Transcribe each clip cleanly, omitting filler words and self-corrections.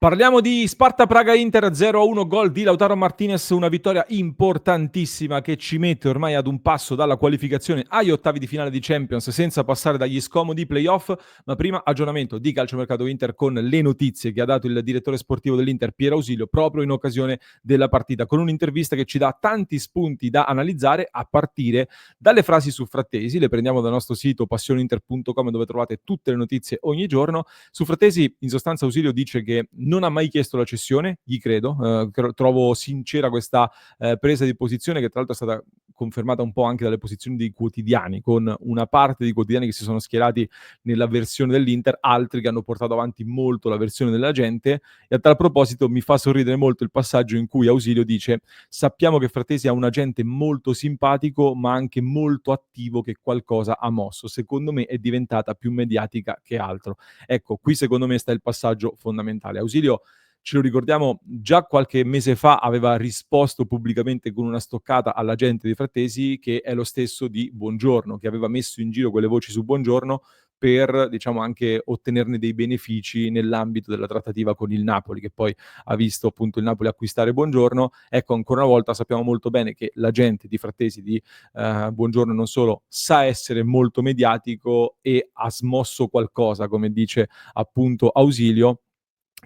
Parliamo di Sparta Praga-Inter 0-1, gol di Lautaro Martinez, una vittoria importantissima che ci mette ormai ad un passo dalla qualificazione agli ottavi di finale di Champions senza passare dagli scomodi playoff. Ma prima aggiornamento di Calciomercato Inter con le notizie che ha dato il direttore sportivo dell'Inter Piero Ausilio proprio in occasione della partita, con un'intervista che ci dà tanti spunti da analizzare a partire dalle frasi su Frattesi. Le prendiamo dal nostro sito passioneinter.com, dove trovate tutte le notizie ogni giorno. Su Frattesi, in sostanza, Ausilio dice che non ha mai chiesto la cessione, gli credo, trovo sincera questa presa di posizione, che tra l'altro è stata confermata un po' anche dalle posizioni dei quotidiani, con una parte dei quotidiani che si sono schierati nella versione dell'Inter, altri che hanno portato avanti molto la versione della gente. E a tal proposito mi fa sorridere molto il passaggio in cui Ausilio dice: sappiamo che Frattesi è un agente molto simpatico ma anche molto attivo, che qualcosa ha mosso, secondo me è diventata più mediatica che altro. Ecco, qui secondo me sta il passaggio fondamentale. Ausilio, ce lo ricordiamo, già qualche mese fa aveva risposto pubblicamente con una stoccata all'agente di Frattesi, che è lo stesso di Buongiorno, che aveva messo in giro quelle voci su Buongiorno per, diciamo, anche ottenerne dei benefici nell'ambito della trattativa con il Napoli, che poi ha visto appunto il Napoli acquistare Buongiorno. Ecco, ancora una volta sappiamo molto bene che l'agente di Frattesi, di Buongiorno, non solo sa essere molto mediatico e ha smosso qualcosa, come dice appunto Ausilio,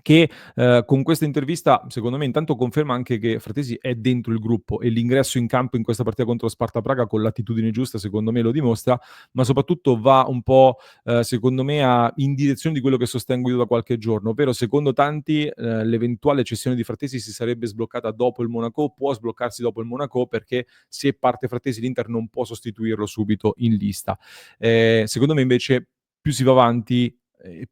che con questa intervista secondo me intanto conferma anche che Frattesi è dentro il gruppo, e l'ingresso in campo in questa partita contro Sparta Praga con l'attitudine giusta secondo me lo dimostra, ma soprattutto va un po' secondo me in direzione di quello che sostengo io da qualche giorno, ovvero secondo tanti l'eventuale cessione di Frattesi si sarebbe sbloccata dopo il Monaco, può sbloccarsi dopo il Monaco, perché se parte Frattesi l'Inter non può sostituirlo subito in lista. Secondo me invece più si va avanti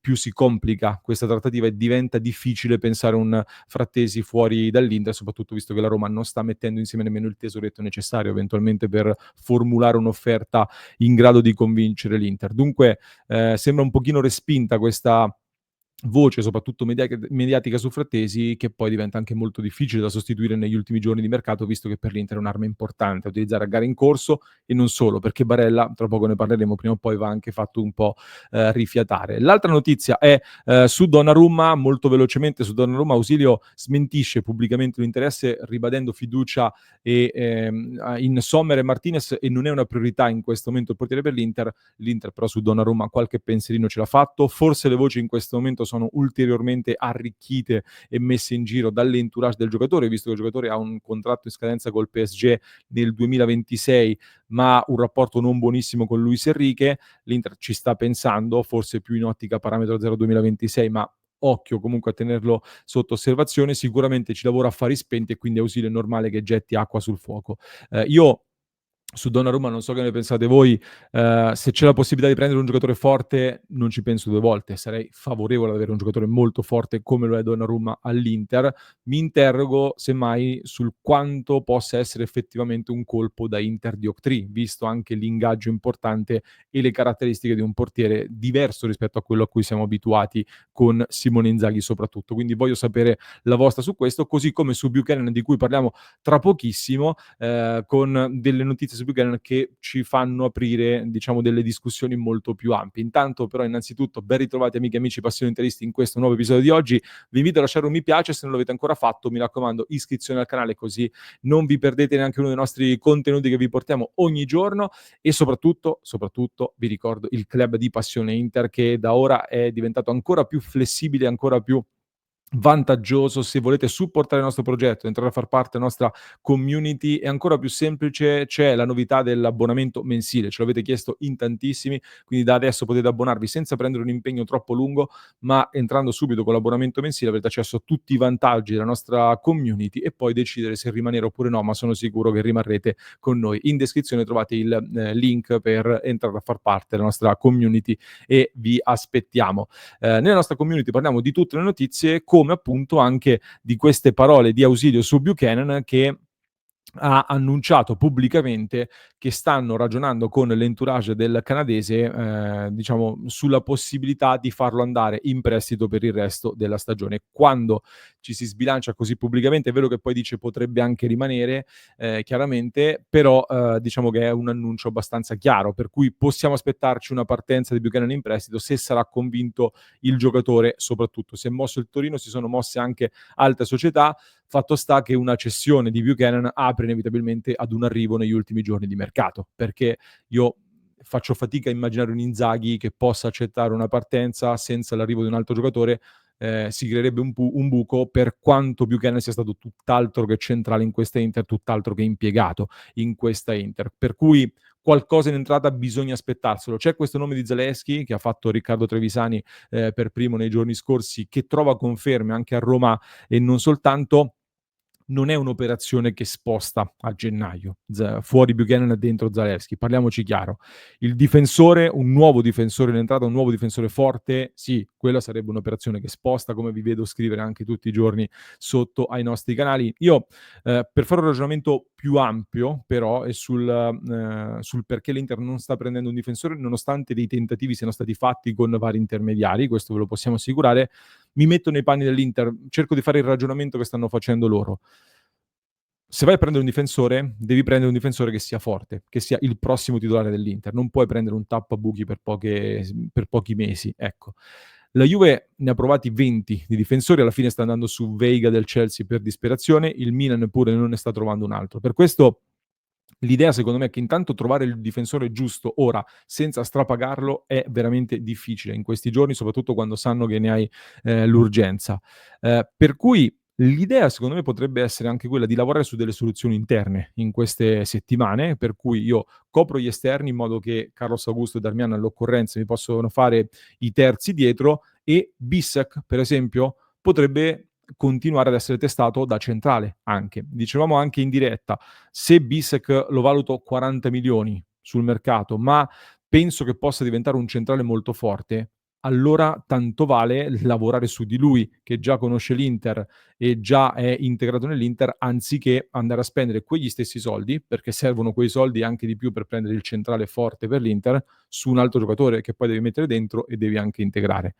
più si complica questa trattativa e diventa difficile pensare un Frattesi fuori dall'Inter, soprattutto visto che la Roma non sta mettendo insieme nemmeno il tesoretto necessario eventualmente per formulare un'offerta in grado di convincere l'Inter. Dunque sembra un pochino respinta questa voce, soprattutto mediatica su Frattesi, che poi diventa anche molto difficile da sostituire negli ultimi giorni di mercato, visto che per l'Inter è un'arma importante da utilizzare a gare in corso, e non solo, perché Barella, tra poco ne parleremo, prima o poi va anche fatto un po' rifiatare. L'altra notizia è su Donnarumma. Molto velocemente su Donnarumma, Ausilio smentisce pubblicamente l'interesse, ribadendo fiducia in Sommer e Martinez, e non è una priorità in questo momento il portiere per l'Inter. L'Inter però su Donnarumma qualche pensierino ce l'ha fatto, forse le voci in questo momento sono ulteriormente arricchite e messe in giro dall'entourage del giocatore, visto che il giocatore ha un contratto in scadenza col PSG nel 2026, ma un rapporto non buonissimo con Luis Enrique. L'Inter ci sta pensando, forse più in ottica parametro 0 2026, ma occhio comunque a tenerlo sotto osservazione. Sicuramente ci lavora a fari spenti, e quindi Ausilio è normale che getti acqua sul fuoco. Io su Donnarumma non so che ne pensate voi, se c'è la possibilità di prendere un giocatore forte non ci penso due volte, sarei favorevole ad avere un giocatore molto forte come lo è Donnarumma all'Inter. Mi interrogo semmai sul quanto possa essere effettivamente un colpo da Inter di Octree, visto anche l'ingaggio importante e le caratteristiche di un portiere diverso rispetto a quello a cui siamo abituati con Simone Inzaghi soprattutto. Quindi voglio sapere la vostra su questo, così come su Buchanan, di cui parliamo tra pochissimo, con delle notizie su Buchanan che ci fanno aprire, diciamo, delle discussioni molto più ampie. Intanto però innanzitutto ben ritrovati amiche e amici passioni interisti in questo nuovo episodio di oggi. Vi invito a lasciare un mi piace se non l'avete ancora fatto, mi raccomando iscrizione al canale, così non vi perdete neanche uno dei nostri contenuti che vi portiamo ogni giorno. E soprattutto vi ricordo il club di Passione Inter, che da ora è diventato ancora più flessibile, ancora più vantaggioso. Se volete supportare il nostro progetto, entrare a far parte della nostra community, è ancora più semplice: c'è la novità dell'abbonamento mensile, ce l'avete chiesto in tantissimi, quindi da adesso potete abbonarvi senza prendere un impegno troppo lungo, ma entrando subito con l'abbonamento mensile avrete accesso a tutti i vantaggi della nostra community, e poi decidere se rimanere oppure no, ma sono sicuro che rimarrete con noi. In descrizione trovate il link per entrare a far parte della nostra community, e vi aspettiamo. Nella nostra community parliamo di tutte le notizie, come appunto anche di queste parole di Ausilio su Buchanan, che ha annunciato pubblicamente che stanno ragionando con l'entourage del canadese, diciamo sulla possibilità di farlo andare in prestito per il resto della stagione. Quando ci si sbilancia così pubblicamente, è vero che poi dice potrebbe anche rimanere, chiaramente, però, diciamo che è un annuncio abbastanza chiaro, per cui possiamo aspettarci una partenza di Buchanan in prestito se sarà convinto il giocatore soprattutto. Si è mosso il Torino, si sono mosse anche altre società. Fatto sta che una cessione di Buchanan apre inevitabilmente ad un arrivo negli ultimi giorni di mercato, perché io faccio fatica a immaginare un Inzaghi che possa accettare una partenza senza l'arrivo di un altro giocatore. Si creerebbe un buco, per quanto Buchanan sia stato tutt'altro che centrale in questa Inter, tutt'altro che impiegato in questa Inter. Per cui qualcosa in entrata bisogna aspettarselo. C'è questo nome di Zalewski che ha fatto Riccardo Trevisani per primo nei giorni scorsi, che trova conferme anche a Roma e non soltanto. Non è un'operazione che sposta a gennaio fuori Buchanan e dentro Zalewski, parliamoci chiaro. Il difensore, un nuovo difensore in entrata, un nuovo difensore forte, sì, quella sarebbe un'operazione che sposta, come vi vedo scrivere anche tutti i giorni sotto ai nostri canali. Io, per fare un ragionamento più ampio, però, e sul perché l'Inter non sta prendendo un difensore, nonostante dei tentativi siano stati fatti con vari intermediari, questo ve lo possiamo assicurare, mi metto nei panni dell'Inter, cerco di fare il ragionamento che stanno facendo loro. Se vai a prendere un difensore, devi prendere un difensore che sia forte, che sia il prossimo titolare dell'Inter. Non puoi prendere un tappabuchi per pochi mesi, ecco. La Juve ne ha provati 20 di difensori, alla fine sta andando su Veiga del Chelsea per disperazione, il Milan pure non ne sta trovando un altro. Per questo l'idea secondo me è che intanto trovare il difensore giusto ora, senza strapagarlo, è veramente difficile in questi giorni, soprattutto quando sanno che ne hai l'urgenza. Per cui l'idea secondo me potrebbe essere anche quella di lavorare su delle soluzioni interne in queste settimane, per cui io copro gli esterni in modo che Carlos Augusto e Darmian all'occorrenza mi possono fare i terzi dietro, e Bissek, per esempio, potrebbe continuare ad essere testato da centrale anche. Dicevamo anche in diretta, se Bissek lo valuto 40 milioni sul mercato, ma penso che possa diventare un centrale molto forte, allora tanto vale lavorare su di lui, che già conosce l'Inter e già è integrato nell'Inter, anziché andare a spendere quegli stessi soldi, perché servono quei soldi e anche di più per prendere il centrale forte per l'Inter, su un altro giocatore che poi devi mettere dentro e devi anche integrare.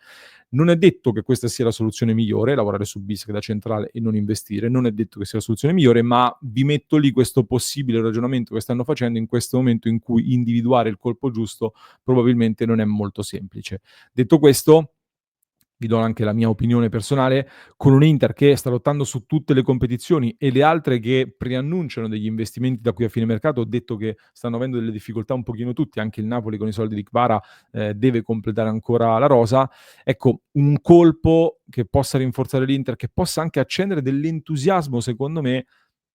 Non è detto che questa sia la soluzione migliore, lavorare su Bissek da centrale e non investire, non è detto che sia la soluzione migliore, ma vi metto lì questo possibile ragionamento che stanno facendo in questo momento in cui individuare il colpo giusto probabilmente non è molto semplice. Detto questo, vi do anche la mia opinione personale, con un Inter che sta lottando su tutte le competizioni e le altre che preannunciano degli investimenti da qui a fine mercato. Ho detto che stanno avendo delle difficoltà un pochino tutti, anche il Napoli con i soldi di Kvara deve completare ancora la rosa. Ecco, un colpo che possa rinforzare l'Inter, che possa anche accendere dell'entusiasmo, secondo me,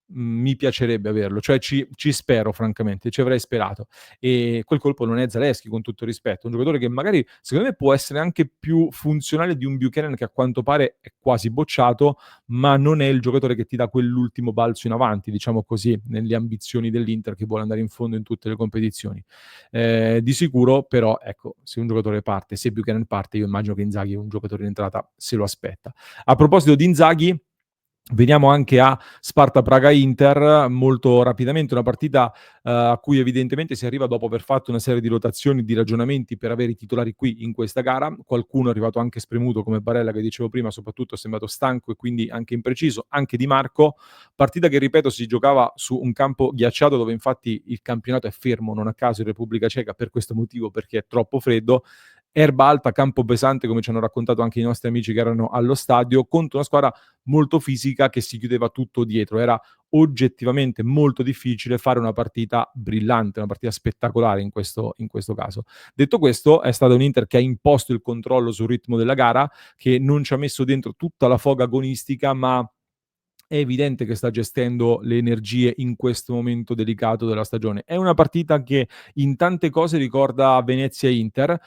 mi piacerebbe averlo, cioè ci spero francamente, ci avrei sperato. E quel colpo non è Zalewski, con tutto il rispetto, è un giocatore che magari secondo me può essere anche più funzionale di un Buchanan che a quanto pare è quasi bocciato, ma non è il giocatore che ti dà quell'ultimo balzo in avanti, diciamo così, nelle ambizioni dell'Inter che vuole andare in fondo in tutte le competizioni. Di sicuro però, ecco, se un giocatore parte, se Buchanan parte, io immagino che Inzaghi un giocatore in entrata se lo aspetta. A proposito di Inzaghi, veniamo anche a Sparta Praga-Inter, molto rapidamente, una partita a cui evidentemente si arriva dopo aver fatto una serie di rotazioni, di ragionamenti per avere i titolari qui in questa gara. Qualcuno è arrivato anche spremuto come Barella, che dicevo prima, soprattutto è sembrato stanco e quindi anche impreciso, anche Di Marco. Partita che, ripeto, si giocava su un campo ghiacciato dove infatti il campionato è fermo, non a caso in Repubblica Ceca, per questo motivo, perché è troppo freddo. Erba alta, campo pesante, come ci hanno raccontato anche i nostri amici che erano allo stadio, contro una squadra molto fisica che si chiudeva tutto dietro. Era oggettivamente molto difficile fare una partita brillante, una partita spettacolare in questo caso. Detto questo, è stata un Inter che ha imposto il controllo sul ritmo della gara, che non ci ha messo dentro tutta la foga agonistica, ma è evidente che sta gestendo le energie in questo momento delicato della stagione. È una partita che in tante cose ricorda Venezia-Inter.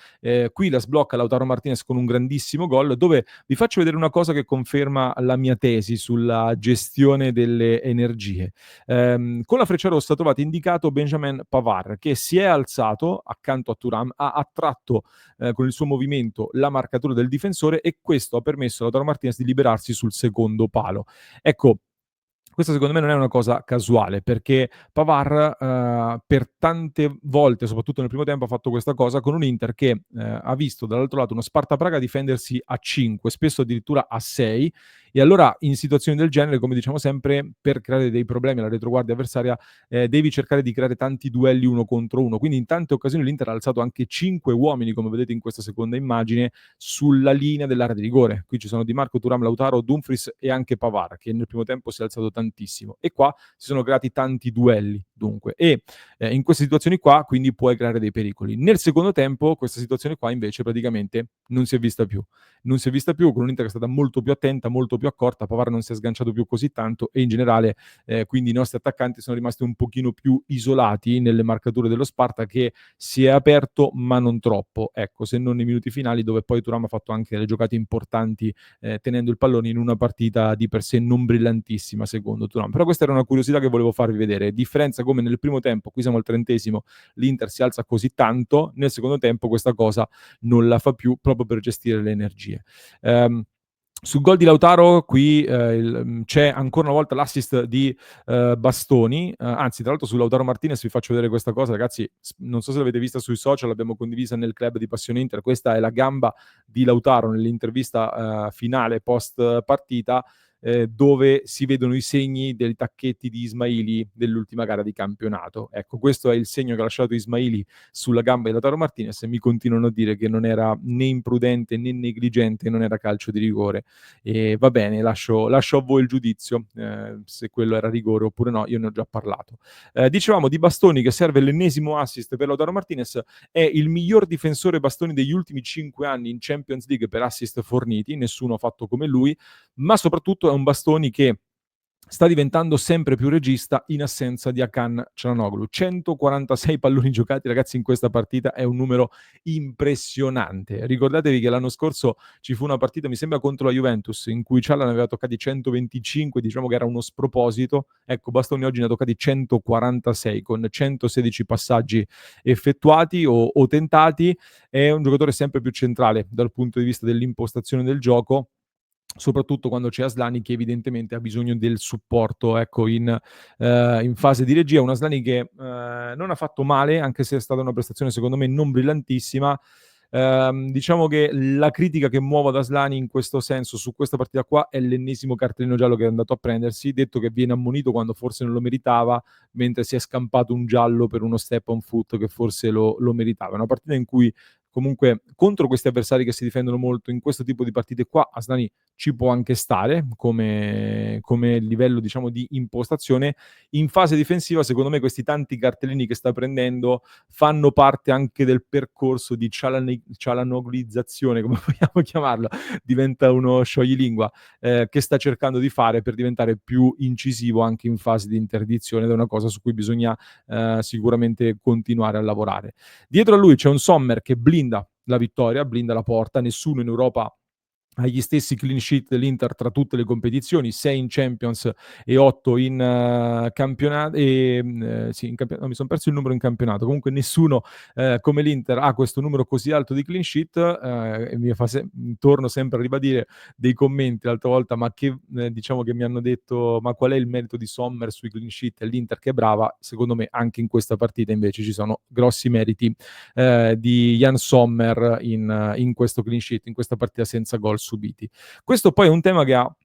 Qui la sblocca Lautaro Martinez con un grandissimo gol, dove vi faccio vedere una cosa che conferma la mia tesi sulla gestione delle energie. Con la freccia rossa trovate indicato Benjamin Pavard, che si è alzato accanto a Thuram, ha attratto con il suo movimento la marcatura del difensore, e questo ha permesso a Lautaro Martinez di liberarsi sul secondo palo. Ecco, Questa secondo me non è una cosa casuale, perché Pavard, per tante volte, soprattutto nel primo tempo, ha fatto questa cosa con un Inter che, ha visto dall'altro lato uno Sparta Praga difendersi a 5, spesso addirittura a 6, e allora in situazioni del genere, come diciamo sempre, per creare dei problemi alla retroguardia avversaria, devi cercare di creare tanti duelli 1 contro 1. Quindi in tante occasioni l'Inter ha alzato anche 5 uomini, come vedete in questa seconda immagine, sulla linea dell'area di rigore. Qui ci sono Di Marco, Thuram, Lautaro, Dumfries e anche Pavard, che nel primo tempo si è alzato tantissimo. E qua si sono creati tanti duelli, dunque. E in queste situazioni qua, quindi, puoi creare dei pericoli. Nel secondo tempo, questa situazione qua, invece, praticamente non si è vista più. Non si è vista più, con un'Inter che è stata molto più attenta, molto più accorta. Pavard non si è sganciato più così tanto e in generale, quindi i nostri attaccanti sono rimasti un pochino più isolati nelle marcature dello Sparta, che si è aperto ma non troppo, ecco, se non nei minuti finali, dove poi Thuram ha fatto anche delle giocate importanti, tenendo il pallone in una partita di per sé non brillantissima secondo Thuram. Però questa era una curiosità che volevo farvi vedere. Differenza come nel primo tempo, qui siamo al 30°, l'Inter si alza così tanto, nel secondo tempo questa cosa non la fa più, proprio per gestire le energie. Sul gol di Lautaro qui, c'è ancora una volta l'assist di Bastoni, anzi tra l'altro su Lautaro Martinez vi faccio vedere questa cosa, ragazzi, non so se l'avete vista sui social, l'abbiamo condivisa nel club di Passione Inter. Questa è la gamba di Lautaro nell'intervista finale post partita, dove si vedono i segni dei tacchetti di Ismaili dell'ultima gara di campionato. Ecco, questo è il segno che ha lasciato Ismaili sulla gamba di Lautaro Martinez, e mi continuano a dire che non era né imprudente né negligente, non era calcio di rigore. E va bene, lascio a voi il giudizio, se quello era rigore oppure no, io ne ho già parlato. Dicevamo di Bastoni, che serve l'ennesimo assist per Lautaro Martinez, è il miglior difensore Bastoni degli ultimi 5 anni in Champions League per assist forniti, nessuno ha fatto come lui, ma soprattutto è un Bastoni che sta diventando sempre più regista in assenza di Hakan Çalhanoğlu. 146 palloni giocati, ragazzi, in questa partita è un numero impressionante. Ricordatevi che l'anno scorso ci fu una partita, mi sembra contro la Juventus, in cui Çalhan ne aveva toccati 125, diciamo che era uno sproposito. Ecco, Bastoni oggi ne ha toccati 146 con 116 passaggi effettuati o tentati. È un giocatore sempre più centrale dal punto di vista dell'impostazione del gioco, soprattutto quando c'è Aslani, che evidentemente ha bisogno del supporto, ecco, in fase di regia. Un Aslani che non ha fatto male, anche se è stata una prestazione secondo me non brillantissima. Diciamo che la critica che muovo ad Aslani in questo senso, su questa partita qua, è l'ennesimo cartellino giallo che è andato a prendersi, detto che viene ammonito quando forse non lo meritava, mentre si è scampato un giallo per uno step on foot che forse lo meritava. È una partita in cui comunque, contro questi avversari che si difendono molto, in questo tipo di partite qua Aslani ci può anche stare come livello, diciamo, di impostazione. In fase difensiva, secondo me, questi tanti cartellini che sta prendendo fanno parte anche del percorso di cialanoglizzazione, come vogliamo chiamarlo, diventa uno scioglilingua, che sta cercando di fare per diventare più incisivo anche in fase di interdizione, ed è una cosa su cui bisogna sicuramente continuare a lavorare. Dietro a lui c'è un Sommer che blinda la vittoria, blinda la porta. Nessuno in Europa ha gli stessi clean sheet dell'Inter tra tutte le competizioni, 6 in Champions e 8 in campionato. Sì, no, mi sono perso il numero in campionato. Comunque nessuno come l'Inter ha questo numero così alto di clean sheet, e torno sempre a ribadire dei commenti l'altra volta, ma che diciamo che mi hanno detto: ma qual è il merito di Sommer sui clean sheet? È l'Inter che è brava. Secondo me anche in questa partita invece ci sono grossi meriti di Jan Sommer in questo clean sheet, in questa partita senza gol subiti. Questo poi è un tema che ha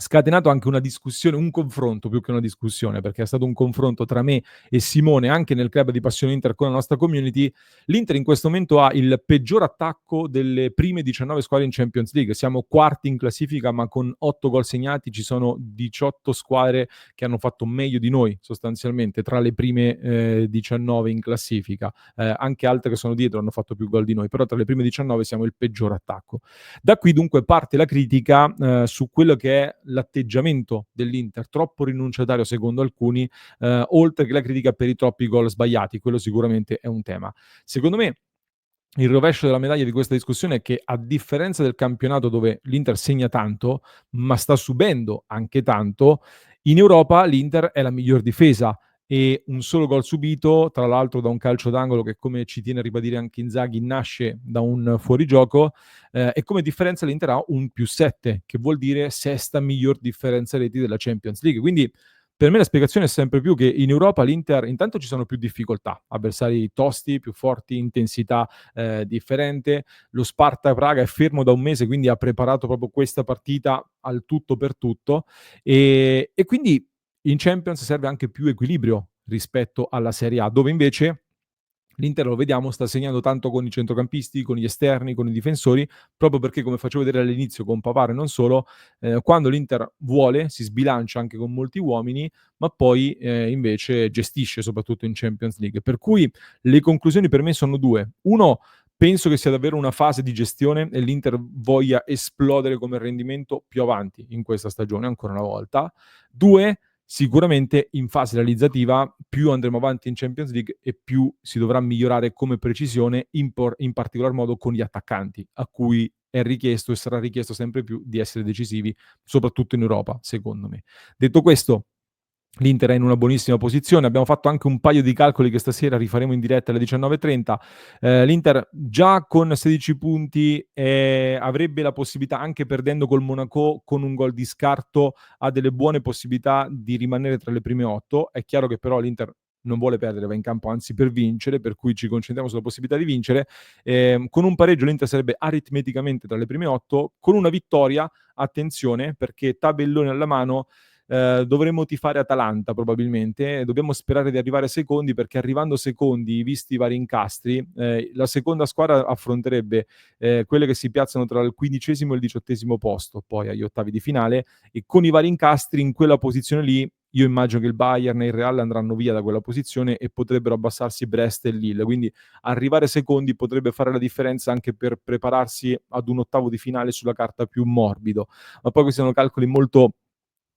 scatenato anche una discussione, un confronto più che una discussione, perché è stato un confronto tra me e Simone anche nel club di Passione Inter con la nostra community. L'Inter in questo momento ha il peggior attacco delle prime 19 squadre in Champions League. Siamo quarti in classifica, ma con 8 gol segnati. Ci sono 18 squadre che hanno fatto meglio di noi sostanzialmente tra le prime 19 in classifica. Anche altre che sono dietro hanno fatto più gol di noi, però tra le prime 19 siamo il peggior attacco. Da qui dunque parte la critica su quello che è l'atteggiamento dell'Inter, troppo rinunciatario secondo alcuni, oltre che la critica per i troppi gol sbagliati. Quello sicuramente è un tema. Secondo me il rovescio della medaglia di questa discussione è che, a differenza del campionato dove l'Inter segna tanto, ma sta subendo anche tanto, in Europa l'Inter è la miglior difesa e un solo gol subito, tra l'altro da un calcio d'angolo che, come ci tiene a ribadire anche Inzaghi, nasce da un fuorigioco, e come differenza l'Inter ha un +7, che vuol dire sesta miglior differenza reti della Champions League. Quindi per me la spiegazione è sempre più che in Europa l'Inter intanto ci sono più difficoltà, avversari tosti, più forti, intensità differente. Lo Sparta Praga è fermo da un mese, quindi ha preparato proprio questa partita al tutto per tutto, e quindi in Champions serve anche più equilibrio rispetto alla Serie A, dove invece l'Inter, lo vediamo, sta segnando tanto con i centrocampisti, con gli esterni, con i difensori, proprio perché, come facevo vedere all'inizio con Pavard e non solo, quando l'Inter vuole si sbilancia anche con molti uomini, ma poi invece gestisce soprattutto in Champions League. Per cui le conclusioni per me sono due. Uno, penso che sia davvero una fase di gestione e l'Inter voglia esplodere come rendimento più avanti in questa stagione, ancora una volta. Due, sicuramente in fase realizzativa più andremo avanti in Champions League e più si dovrà migliorare come precisione, in particolar modo con gli attaccanti, a cui è richiesto e sarà richiesto sempre più di essere decisivi, soprattutto in Europa, secondo me. Detto questo, l'Inter è in una buonissima posizione. Abbiamo fatto anche un paio di calcoli che stasera rifaremo in diretta alle 19:30. L'Inter già con 16 punti avrebbe la possibilità, anche perdendo col Monaco con un gol di scarto, ha delle buone possibilità di rimanere tra le prime 8. È chiaro che però l'Inter non vuole perdere, va in campo anzi per vincere, per cui ci concentriamo sulla possibilità di vincere. Con un pareggio l'Inter sarebbe aritmeticamente tra le prime 8, con una vittoria, attenzione, perché tabellone alla mano, dovremmo tifare Atalanta probabilmente, dobbiamo sperare di arrivare secondi, perché arrivando secondi, visti i vari incastri, la seconda squadra affronterebbe quelle che si piazzano tra il 15° e il 18° posto, poi agli ottavi di finale, e con i vari incastri in quella posizione lì io immagino che il Bayern e il Real andranno via da quella posizione e potrebbero abbassarsi Brest e Lille, quindi arrivare secondi potrebbe fare la differenza anche per prepararsi ad un ottavo di finale sulla carta più morbido. Ma poi questi sono calcoli molto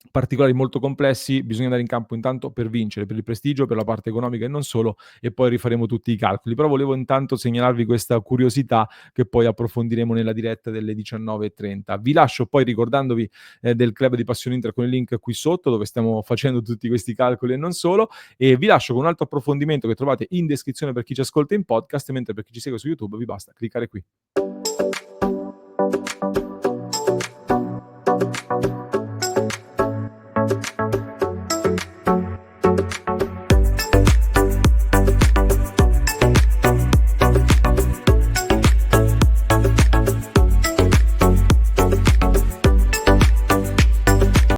particolari, molto complessi, bisogna andare in campo intanto per vincere, per il prestigio, per la parte economica e non solo, e poi rifaremo tutti i calcoli. Però volevo intanto segnalarvi questa curiosità che poi approfondiremo nella diretta delle 19:30. Vi lascio poi ricordandovi del Club di Passione Inter con il link qui sotto, dove stiamo facendo tutti questi calcoli e non solo, e vi lascio con un altro approfondimento che trovate in descrizione per chi ci ascolta in podcast, mentre per chi ci segue su YouTube vi basta cliccare qui.